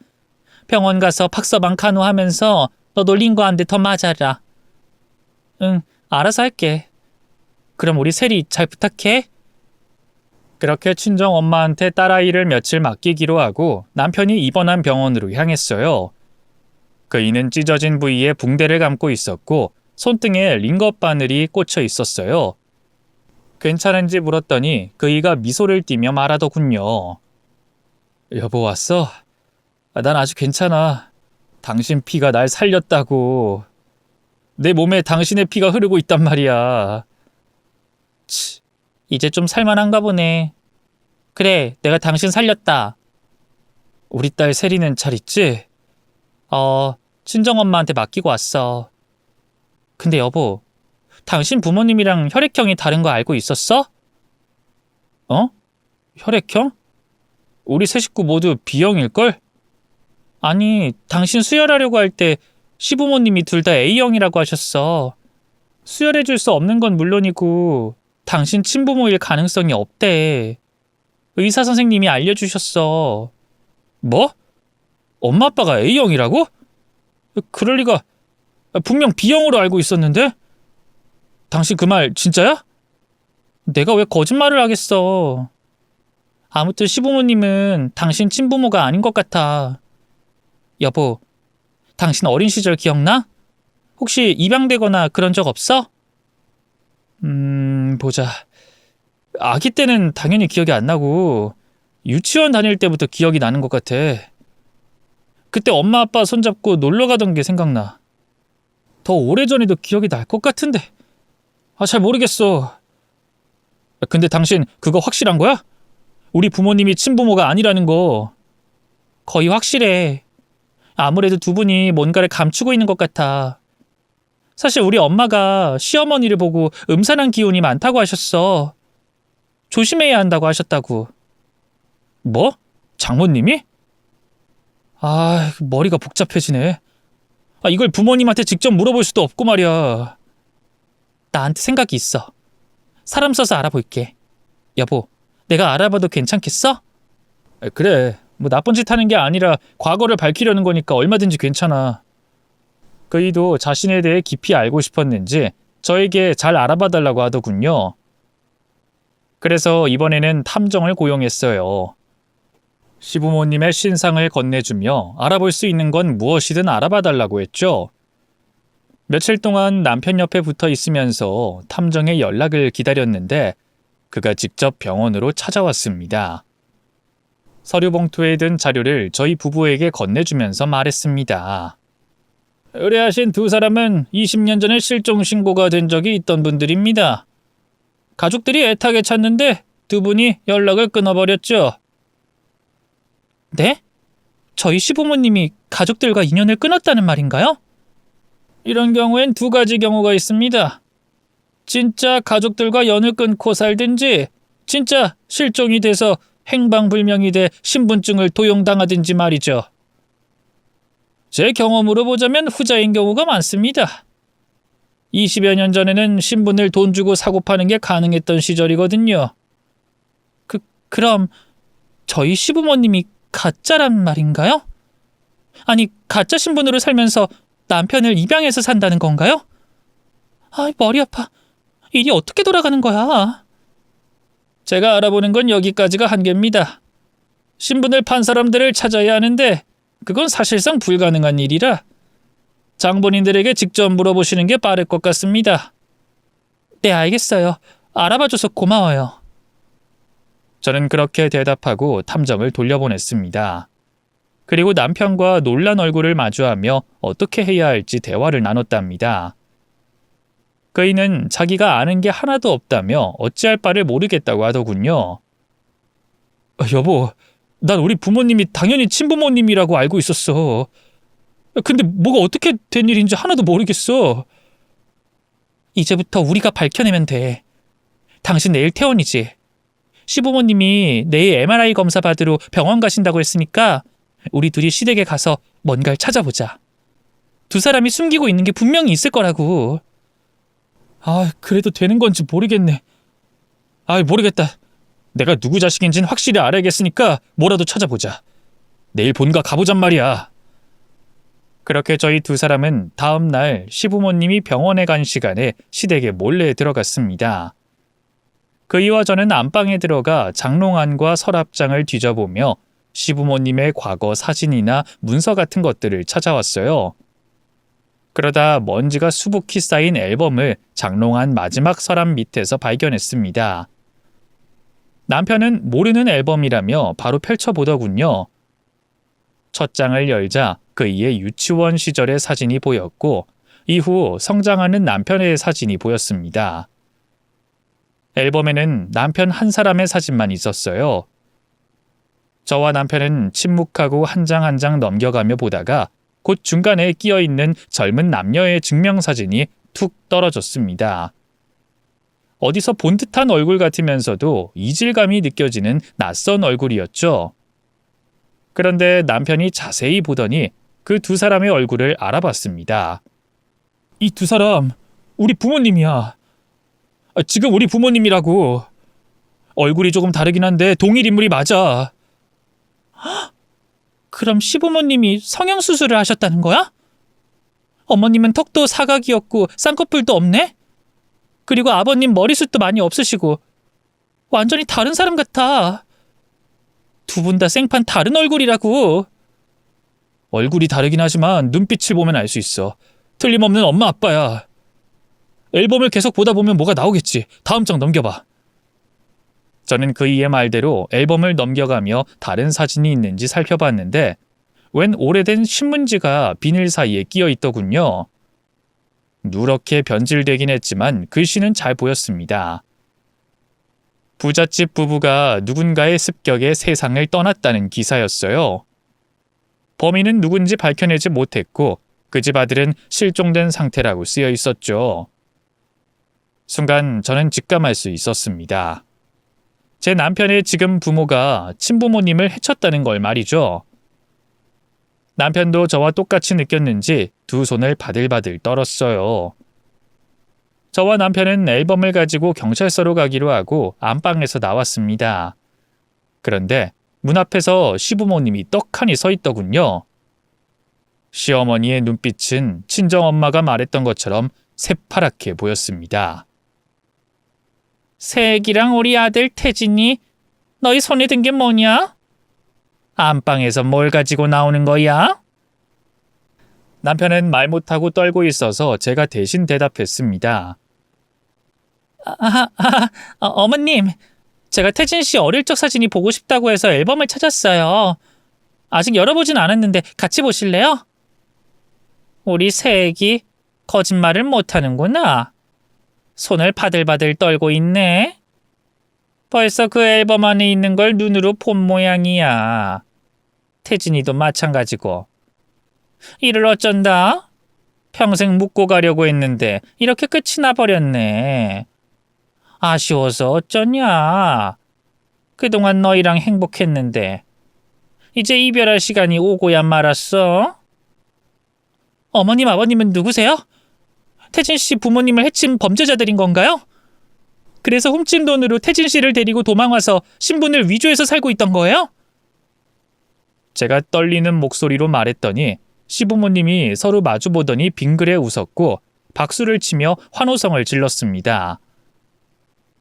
병원 가서 박서방 간호하면서 너도 링거 한 대 더 맞아라. 응, 알아서 할게. 그럼 우리 세리 잘 부탁해. 그렇게 친정 엄마한테 딸아이를 며칠 맡기기로 하고 남편이 입원한 병원으로 향했어요. 그이는 찢어진 부위에 붕대를 감고 있었고 손등에 링거 바늘이 꽂혀 있었어요. 괜찮은지 물었더니 그이가 미소를 띠며 말하더군요. 여보 왔어? 난 아주 괜찮아. 당신 피가 날 살렸다고. 내 몸에 당신의 피가 흐르고 있단 말이야. 치, 이제 좀 살만한가 보네. 그래, 내가 당신 살렸다. 우리 딸 세리는 잘 있지? 친정엄마한테 맡기고 왔어. 근데 여보, 당신 부모님이랑 혈액형이 다른 거 알고 있었어? 혈액형? 우리 세 식구 모두 B형일걸? 아니, 당신 수혈하려고 할 때 시부모님이 둘 다 A형이라고 하셨어. 수혈해줄 수 없는 건 물론이고 당신 친부모일 가능성이 없대. 의사 선생님이 알려주셨어. 뭐? 엄마 아빠가 A형이라고? 그럴 리가. 분명 B형으로 알고 있었는데? 당신 그 말 진짜야? 내가 왜 거짓말을 하겠어. 아무튼 시부모님은 당신 친부모가 아닌 것 같아. 여보, 당신 어린 시절 기억나? 혹시 입양되거나 그런 적 없어? 보자. 아기 때는 당연히 기억이 안 나고 유치원 다닐 때부터 기억이 나는 것 같아. 그때 엄마 아빠 손잡고 놀러 가던 게 생각나. 더 오래전에도 기억이 날 것 같은데. 잘 모르겠어. 근데 당신 그거 확실한 거야? 우리 부모님이 친부모가 아니라는 거. 거의 확실해. 아무래도 두 분이 뭔가를 감추고 있는 것 같아. 사실 우리 엄마가 시어머니를 보고 음산한 기운이 많다고 하셨어. 조심해야 한다고 하셨다고. 뭐? 장모님이? 머리가 복잡해지네. 이걸 부모님한테 직접 물어볼 수도 없고 말이야. 나한테 생각이 있어. 사람 써서 알아볼게. 여보, 내가 알아봐도 괜찮겠어? 그래, 뭐 나쁜 짓 하는 게 아니라 과거를 밝히려는 거니까 얼마든지 괜찮아. 그이도 자신에 대해 깊이 알고 싶었는지 저에게 잘 알아봐달라고 하더군요. 그래서 이번에는 탐정을 고용했어요. 시부모님의 신상을 건네주며 알아볼 수 있는 건 무엇이든 알아봐달라고 했죠. 며칠 동안 남편 옆에 붙어 있으면서 탐정의 연락을 기다렸는데 그가 직접 병원으로 찾아왔습니다. 서류 봉투에 든 자료를 저희 부부에게 건네주면서 말했습니다. 의뢰하신 두 사람은 20년 전에 실종 신고가 된 적이 있던 분들입니다. 가족들이 애타게 찾는데 두 분이 연락을 끊어버렸죠. 네? 저희 시부모님이 가족들과 인연을 끊었다는 말인가요? 이런 경우엔 두 가지 경우가 있습니다. 진짜 가족들과 연을 끊고 살든지 진짜 실종이 돼서 행방불명이 돼 신분증을 도용당하든지 말이죠. 제 경험으로 보자면 후자인 경우가 많습니다. 20여 년 전에는 신분을 돈 주고 사고 파는 게 가능했던 시절이거든요. 그럼 저희 시부모님이 가짜란 말인가요? 아니, 가짜 신분으로 살면서 남편을 입양해서 산다는 건가요? 머리 아파. 일이 어떻게 돌아가는 거야? 제가 알아보는 건 여기까지가 한계입니다. 신분을 판 사람들을 찾아야 하는데 그건 사실상 불가능한 일이라 장본인들에게 직접 물어보시는 게 빠를 것 같습니다. 네, 알겠어요. 알아봐줘서 고마워요. 저는 그렇게 대답하고 탐정을 돌려보냈습니다. 그리고 남편과 놀란 얼굴을 마주하며 어떻게 해야 할지 대화를 나눴답니다. 그이는 자기가 아는 게 하나도 없다며 어찌할 바를 모르겠다고 하더군요. 여보, 난 우리 부모님이 당연히 친부모님이라고 알고 있었어. 근데 뭐가 어떻게 된 일인지 하나도 모르겠어. 이제부터 우리가 밝혀내면 돼. 당신 내일 퇴원이지. 시부모님이 내일 MRI 검사 받으러 병원 가신다고 했으니까 우리 둘이 시댁에 가서 뭔가를 찾아보자. 두 사람이 숨기고 있는 게 분명히 있을 거라고. 그래도 되는 건지 모르겠네. 모르겠다. 내가 누구 자식인지는 확실히 알아야겠으니까 뭐라도 찾아보자. 내일 본가 가보잔 말이야. 그렇게 저희 두 사람은 다음 날 시부모님이 병원에 간 시간에 시댁에 몰래 들어갔습니다. 그이와 저는 안방에 들어가 장롱안과 서랍장을 뒤져보며 시부모님의 과거 사진이나 문서 같은 것들을 찾아왔어요. 그러다 먼지가 수북히 쌓인 앨범을 장롱안 마지막 서랍 밑에서 발견했습니다. 남편은 모르는 앨범이라며 바로 펼쳐보더군요. 첫 장을 열자 그이의 유치원 시절의 사진이 보였고 이후 성장하는 남편의 사진이 보였습니다. 앨범에는 남편 한 사람의 사진만 있었어요. 저와 남편은 침묵하고 한 장 한 장 넘겨가며 보다가 곧 중간에 끼어있는 젊은 남녀의 증명사진이 툭 떨어졌습니다. 어디서 본 듯한 얼굴 같으면서도 이질감이 느껴지는 낯선 얼굴이었죠. 그런데 남편이 자세히 보더니 그 두 사람의 얼굴을 알아봤습니다. 이 두 사람 우리 부모님이야. 지금 우리 부모님이라고. 얼굴이 조금 다르긴 한데 동일 인물이 맞아. 그럼 시부모님이 성형수술을 하셨다는 거야? 어머님은 턱도 사각이었고 쌍꺼풀도 없네? 그리고 아버님 머리숱도 많이 없으시고 완전히 다른 사람 같아. 두 분 다 생판 다른 얼굴이라고. 얼굴이 다르긴 하지만 눈빛을 보면 알 수 있어. 틀림없는 엄마 아빠야. 앨범을 계속 보다 보면 뭐가 나오겠지. 다음 장 넘겨봐. 저는 그이의 말대로 앨범을 넘겨가며 다른 사진이 있는지 살펴봤는데 웬 오래된 신문지가 비닐 사이에 끼어 있더군요. 누렇게 변질되긴 했지만 글씨는 잘 보였습니다. 부잣집 부부가 누군가의 습격에 세상을 떠났다는 기사였어요. 범인은 누군지 밝혀내지 못했고 그 집 아들은 실종된 상태라고 쓰여 있었죠. 순간 저는 직감할 수 있었습니다. 제 남편의 지금 부모가 친부모님을 해쳤다는 걸 말이죠. 남편도 저와 똑같이 느꼈는지 두 손을 바들바들 떨었어요. 저와 남편은 앨범을 가지고 경찰서로 가기로 하고 안방에서 나왔습니다. 그런데 문 앞에서 시부모님이 떡하니 서 있더군요. 시어머니의 눈빛은 친정엄마가 말했던 것처럼 새파랗게 보였습니다. 새애기랑 우리 아들 태진이 너희 손에 든 게 뭐냐? 안방에서 뭘 가지고 나오는 거야? 남편은 말 못하고 떨고 있어서 제가 대신 대답했습니다. 어머님, 제가 태진 씨 어릴 적 사진이 보고 싶다고 해서 앨범을 찾았어요. 아직 열어보진 않았는데 같이 보실래요? 우리 새애기 거짓말을 못하는구나. 손을 바들바들 떨고 있네. 벌써 그 앨범 안에 있는 걸 눈으로 본 모양이야. 태진이도 마찬가지고. 이를 어쩐다? 평생 묻고 가려고 했는데 이렇게 끝이 나버렸네. 아쉬워서 어쩌냐. 그동안 너희랑 행복했는데 이제 이별할 시간이 오고야 말았어. 어머님, 아버님은 누구세요? 태진 씨 부모님을 해친 범죄자들인 건가요? 그래서 훔친 돈으로 태진 씨를 데리고 도망와서 신분을 위조해서 살고 있던 거예요? 제가 떨리는 목소리로 말했더니 시부모님이 서로 마주보더니 빙그레 웃었고 박수를 치며 환호성을 질렀습니다.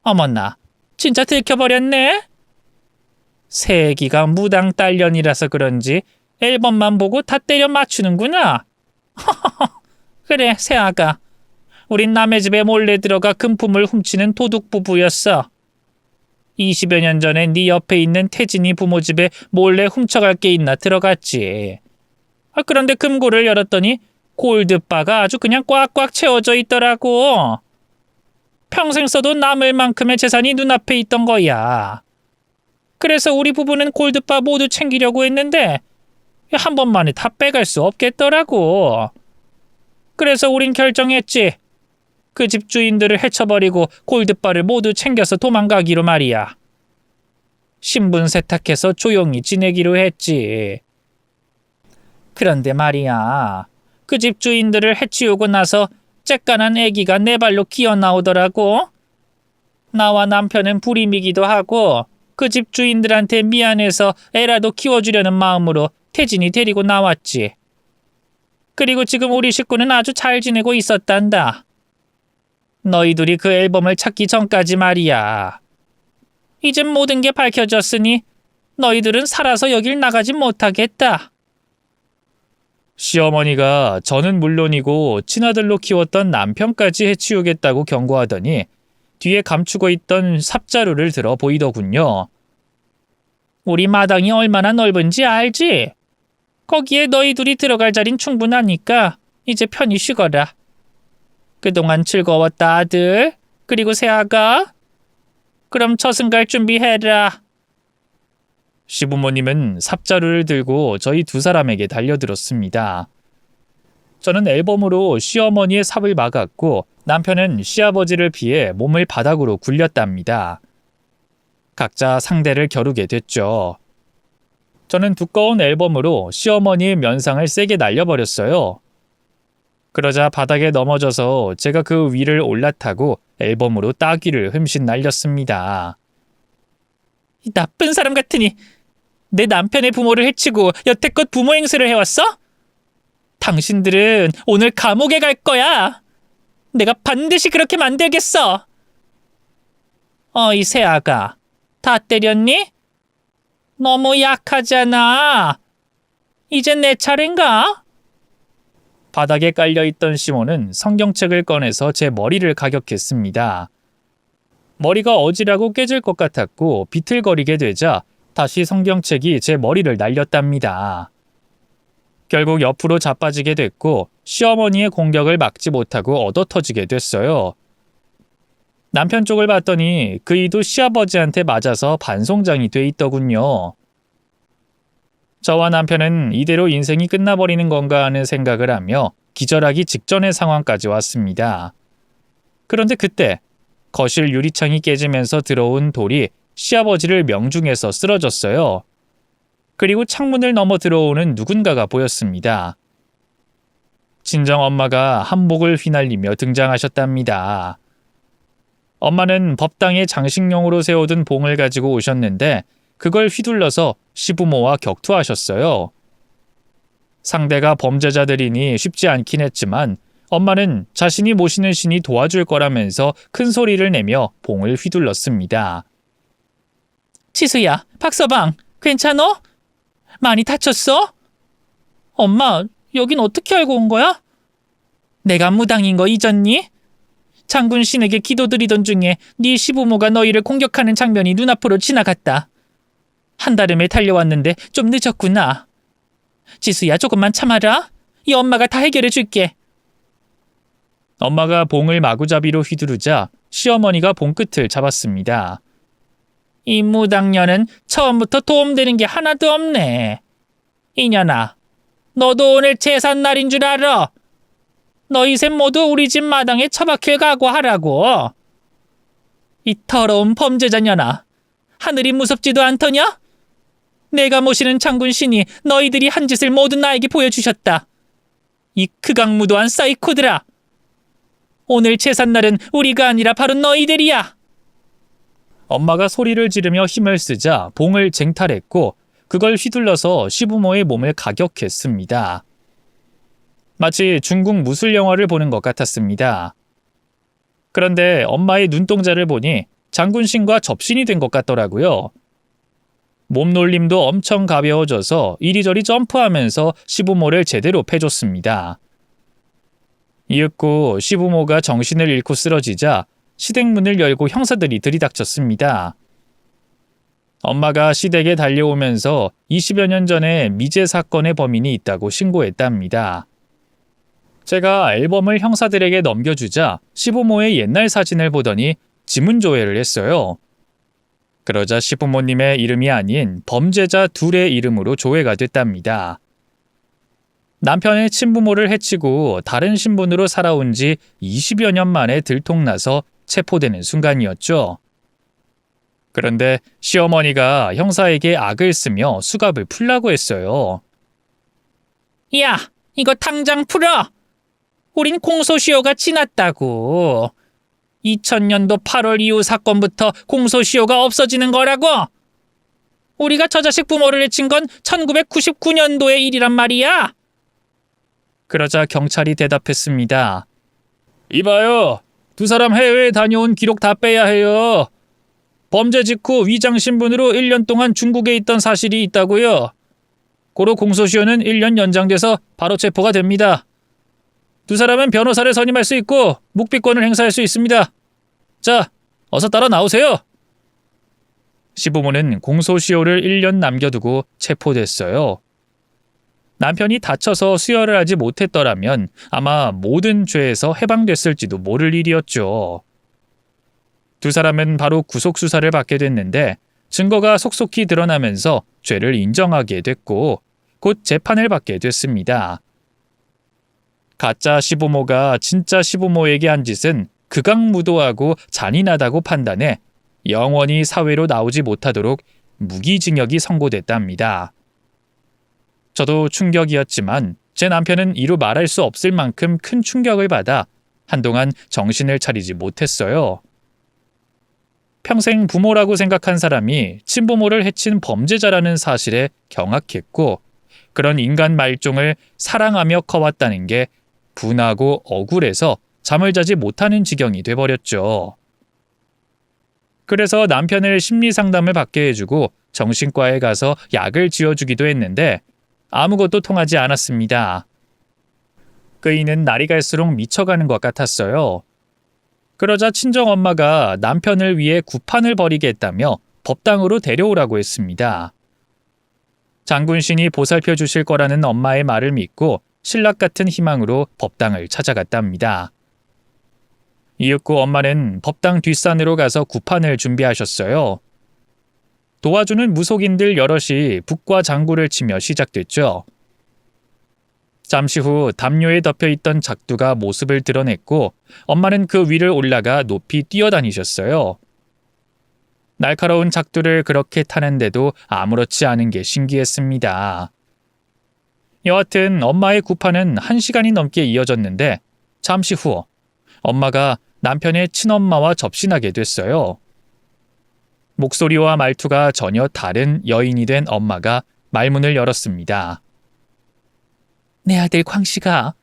어머나, 진짜 들켜버렸네? 새애기가 무당 딸년이라서 그런지 앨범만 보고 다 때려 맞추는구나. 그래, 새아가. 우린 남의 집에 몰래 들어가 금품을 훔치는 도둑 부부였어. 20여 년 전에 네 옆에 있는 태진이 부모 집에 몰래 훔쳐갈 게 있나 들어갔지. 그런데 금고를 열었더니 골드바가 아주 그냥 꽉꽉 채워져 있더라고. 평생 써도 남을 만큼의 재산이 눈앞에 있던 거야. 그래서 우리 부부는 골드바 모두 챙기려고 했는데 한 번만에 다 빼갈 수 없겠더라고. 그래서 우린 결정했지. 그 집 주인들을 해쳐버리고 골드바를 모두 챙겨서 도망가기로 말이야. 신분 세탁해서 조용히 지내기로 했지. 그런데 말이야, 그 집 주인들을 해치우고 나서 쬐깐한 애기가 내 발로 기어 나오더라고. 나와 남편은 불임이기도 하고 그 집 주인들한테 미안해서 애라도 키워주려는 마음으로 태진이 데리고 나왔지. 그리고 지금 우리 식구는 아주 잘 지내고 있었단다. 너희들이 그 앨범을 찾기 전까지 말이야. 이젠 모든 게 밝혀졌으니 너희들은 살아서 여길 나가지 못하겠다. 시어머니가 저는 물론이고 친아들로 키웠던 남편까지 해치우겠다고 경고하더니 뒤에 감추고 있던 삽자루를 들어 보이더군요. 우리 마당이 얼마나 넓은지 알지? 거기에 너희 둘이 들어갈 자린 충분하니까 이제 편히 쉬거라. 그동안 즐거웠다, 아들. 그리고 새아가. 그럼 저승갈 준비해라. 시부모님은 삽자루를 들고 저희 두 사람에게 달려들었습니다. 저는 앨범으로 시어머니의 삽을 막았고 남편은 시아버지를 피해 몸을 바닥으로 굴렸답니다. 각자 상대를 겨루게 됐죠. 저는 두꺼운 앨범으로 시어머니의 면상을 세게 날려버렸어요. 그러자 바닥에 넘어져서 제가 그 위를 올라타고 앨범으로 따귀를 흠씬 날렸습니다. 이 나쁜 사람 같으니 내 남편의 부모를 해치고 여태껏 부모 행세를 해왔어? 당신들은 오늘 감옥에 갈 거야. 내가 반드시 그렇게 만들겠어. 이 새아가, 다 때렸니? 너무 약하잖아. 이젠 내 차례인가? 바닥에 깔려있던 시몬은 성경책을 꺼내서 제 머리를 가격했습니다. 머리가 어지라고 깨질 것 같았고 비틀거리게 되자 다시 성경책이 제 머리를 날렸답니다. 결국 옆으로 자빠지게 됐고 시어머니의 공격을 막지 못하고 얻어터지게 됐어요. 남편 쪽을 봤더니 그이도 시아버지한테 맞아서 반송장이 돼 있더군요. 저와 남편은 이대로 인생이 끝나버리는 건가 하는 생각을 하며 기절하기 직전의 상황까지 왔습니다. 그런데 그때 거실 유리창이 깨지면서 들어온 돌이 시아버지를 명중해서 쓰러졌어요. 그리고 창문을 넘어 들어오는 누군가가 보였습니다. 친정 엄마가 한복을 휘날리며 등장하셨답니다. 엄마는 법당에 장식용으로 세워둔 봉을 가지고 오셨는데 그걸 휘둘러서 시부모와 격투하셨어요. 상대가 범죄자들이니 쉽지 않긴 했지만 엄마는 자신이 모시는 신이 도와줄 거라면서 큰 소리를 내며 봉을 휘둘렀습니다. 치수야, 박서방, 괜찮어? 많이 다쳤어? 엄마, 여긴 어떻게 알고 온 거야? 내가 무당인 거 잊었니? 장군 신에게 기도드리던 중에 네 시부모가 너희를 공격하는 장면이 눈앞으로 지나갔다. 한달음에 달려왔는데 좀 늦었구나. 지수야, 조금만 참아라. 이 엄마가 다 해결해 줄게. 엄마가 봉을 마구잡이로 휘두르자 시어머니가 봉끝을 잡았습니다. 이 무당년은 처음부터 도움되는 게 하나도 없네. 이년아, 너도 오늘 제삿날인 줄 알아? 너희 셋 모두 우리 집 마당에 처박힐 각오하라고. 이 더러운 범죄자년아, 하늘이 무섭지도 않더냐? 내가 모시는 장군신이 너희들이 한 짓을 모두 나에게 보여주셨다. 이 극악무도한 사이코들아. 오늘 제삿날은 우리가 아니라 바로 너희들이야. 엄마가 소리를 지르며 힘을 쓰자 봉을 쟁탈했고 그걸 휘둘러서 시부모의 몸을 가격했습니다. 마치 중국 무술 영화를 보는 것 같았습니다. 그런데 엄마의 눈동자를 보니 장군신과 접신이 된 것 같더라고요. 몸놀림도 엄청 가벼워져서 이리저리 점프하면서 시부모를 제대로 패줬습니다. 이윽고 시부모가 정신을 잃고 쓰러지자 시댁문을 열고 형사들이 들이닥쳤습니다. 엄마가 시댁에 달려오면서 20여 년 전에 미제 사건의 범인이 있다고 신고했답니다. 제가 앨범을 형사들에게 넘겨주자 시부모의 옛날 사진을 보더니 지문조회를 했어요. 그러자 시부모님의 이름이 아닌 범죄자 둘의 이름으로 조회가 됐답니다. 남편의 친부모를 해치고 다른 신분으로 살아온 지 20여 년 만에 들통나서 체포되는 순간이었죠. 그런데 시어머니가 형사에게 악을 쓰며 수갑을 풀라고 했어요. 야, 이거 당장 풀어! 우린 공소시효가 지났다고. 2000년도 8월 이후 사건부터 공소시효가 없어지는 거라고. 우리가 저 자식 부모를 해친 건 1999년도의 일이란 말이야. 그러자 경찰이 대답했습니다. 이봐요. 두 사람 해외에 다녀온 기록 다 빼야 해요. 범죄 직후 위장 신분으로 1년 동안 중국에 있던 사실이 있다고요. 고로 공소시효는 1년 연장돼서 바로 체포가 됩니다. 두 사람은 변호사를 선임할 수 있고 묵비권을 행사할 수 있습니다. 자, 어서 따라 나오세요. 시부모는 공소시효를 1년 남겨두고 체포됐어요. 남편이 다쳐서 수혈을 하지 못했더라면 아마 모든 죄에서 해방됐을지도 모를 일이었죠. 두 사람은 바로 구속수사를 받게 됐는데 증거가 속속히 드러나면서 죄를 인정하게 됐고 곧 재판을 받게 됐습니다. 가짜 시부모가 진짜 시부모에게 한 짓은 극악무도하고 잔인하다고 판단해 영원히 사회로 나오지 못하도록 무기징역이 선고됐답니다. 저도 충격이었지만 제 남편은 이루 말할 수 없을 만큼 큰 충격을 받아 한동안 정신을 차리지 못했어요. 평생 부모라고 생각한 사람이 친부모를 해친 범죄자라는 사실에 경악했고 그런 인간 말종을 사랑하며 커왔다는 게 분하고 억울해서 잠을 자지 못하는 지경이 돼버렸죠. 그래서 남편을 심리상담을 받게 해주고 정신과에 가서 약을 지어주기도 했는데 아무것도 통하지 않았습니다. 그이는 날이 갈수록 미쳐가는 것 같았어요. 그러자 친정엄마가 남편을 위해 구판을 벌이겠다며 법당으로 데려오라고 했습니다. 장군신이 보살펴 주실 거라는 엄마의 말을 믿고 신락 같은 희망으로 법당을 찾아갔답니다. 이윽고 엄마는 법당 뒷산으로 가서 구판을 준비하셨어요. 도와주는 무속인들 여럿이 북과 장구를 치며 시작됐죠. 잠시 후 담요에 덮여있던 작두가 모습을 드러냈고 엄마는 그 위를 올라가 높이 뛰어다니셨어요. 날카로운 작두를 그렇게 타는데도 아무렇지 않은 게 신기했습니다. 여하튼 엄마의 구판은 1시간이 넘게 이어졌는데 잠시 후 엄마가 남편의 친엄마와 접신하게 됐어요. 목소리와 말투가 전혀 다른 여인이 된 엄마가 말문을 열었습니다. 내 아들 광씨가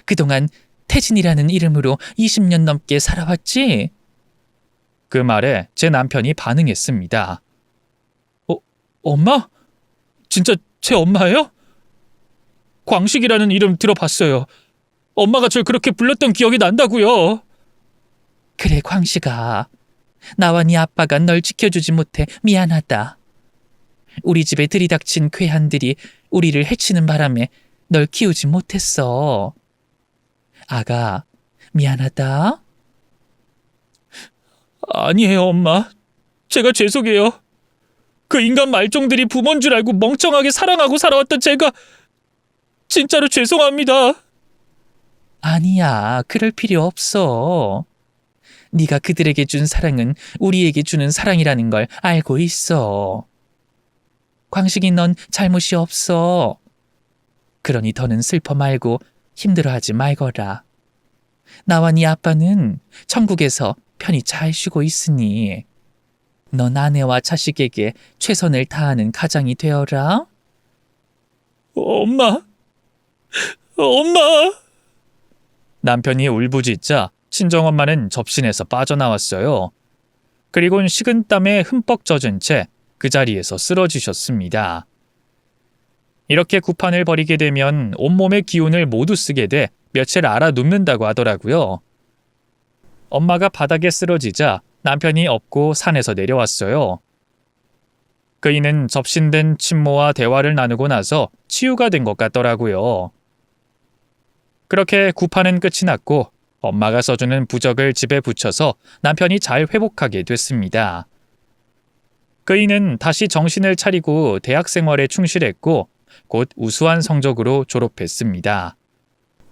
그동안 태진이라는 이름으로 20년 넘게 살아왔지? 그 말에 제 남편이 반응했습니다. 엄마? 진짜 제 엄마예요? 광식이라는 이름 들어봤어요. 엄마가 절 그렇게 불렀던 기억이 난다고요. 그래, 광식아. 나와 네 아빠가 널 지켜주지 못해 미안하다. 우리 집에 들이닥친 괴한들이 우리를 해치는 바람에 널 키우지 못했어. 아가, 미안하다. 아니에요, 엄마. 제가 죄송해요. 그 인간 말종들이 부모인 줄 알고 멍청하게 사랑하고 살아왔던 제가 진짜로 죄송합니다. 아니야, 그럴 필요 없어. 네가 그들에게 준 사랑은 우리에게 주는 사랑이라는 걸 알고 있어. 광식이 넌 잘못이 없어. 그러니 더는 슬퍼 말고 힘들어하지 말거라. 나와 네 아빠는 천국에서 편히 잘 쉬고 있으니 넌 아내와 자식에게 최선을 다하는 가장이 되어라. 엄마! 엄마! 남편이 울부짖자 친정엄마는 접신에서 빠져나왔어요. 그리곤 식은땀에 흠뻑 젖은 채 그 자리에서 쓰러지셨습니다. 이렇게 구판을 벌이게 되면 온몸의 기운을 모두 쓰게 돼 며칠 알아 눕는다고 하더라고요. 엄마가 바닥에 쓰러지자 남편이 업고 산에서 내려왔어요. 그이는 접신된 친모와 대화를 나누고 나서 치유가 된 것 같더라고요. 그렇게 구판은 끝이 났고 엄마가 써주는 부적을 집에 붙여서 남편이 잘 회복하게 됐습니다. 그이는 다시 정신을 차리고 대학 생활에 충실했고 곧 우수한 성적으로 졸업했습니다.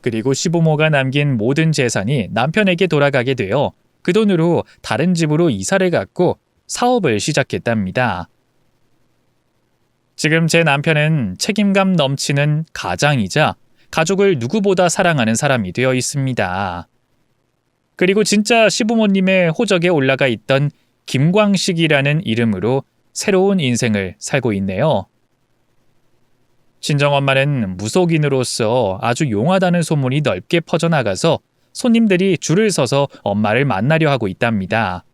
그리고 시부모가 남긴 모든 재산이 남편에게 돌아가게 되어 그 돈으로 다른 집으로 이사를 갔고 사업을 시작했답니다. 지금 제 남편은 책임감 넘치는 가장이자 가족을 누구보다 사랑하는 사람이 되어 있습니다. 그리고 진짜 시부모님의 호적에 올라가 있던 김광식이라는 이름으로 새로운 인생을 살고 있네요. 친정엄마는 무속인으로서 아주 용하다는 소문이 넓게 퍼져나가서 손님들이 줄을 서서 엄마를 만나려 하고 있답니다.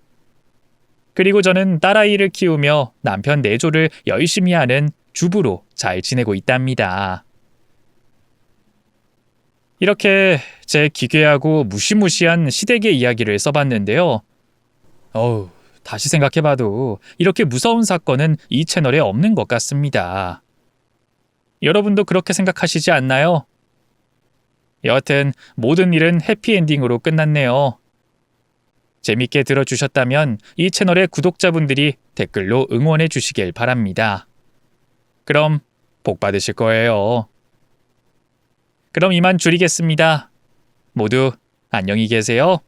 그리고 저는 딸아이를 키우며 남편 내조를 열심히 하는 주부로 잘 지내고 있답니다. 이렇게 제 기괴하고 무시무시한 시댁의 이야기를 써봤는데요. 다시 생각해봐도 이렇게 무서운 사건은 이 채널에 없는 것 같습니다. 여러분도 그렇게 생각하시지 않나요? 여하튼 모든 일은 해피엔딩으로 끝났네요. 재밌게 들어주셨다면 이 채널의 구독자분들이 댓글로 응원해 주시길 바랍니다. 그럼 복 받으실 거예요. 그럼 이만 줄이겠습니다. 모두 안녕히 계세요.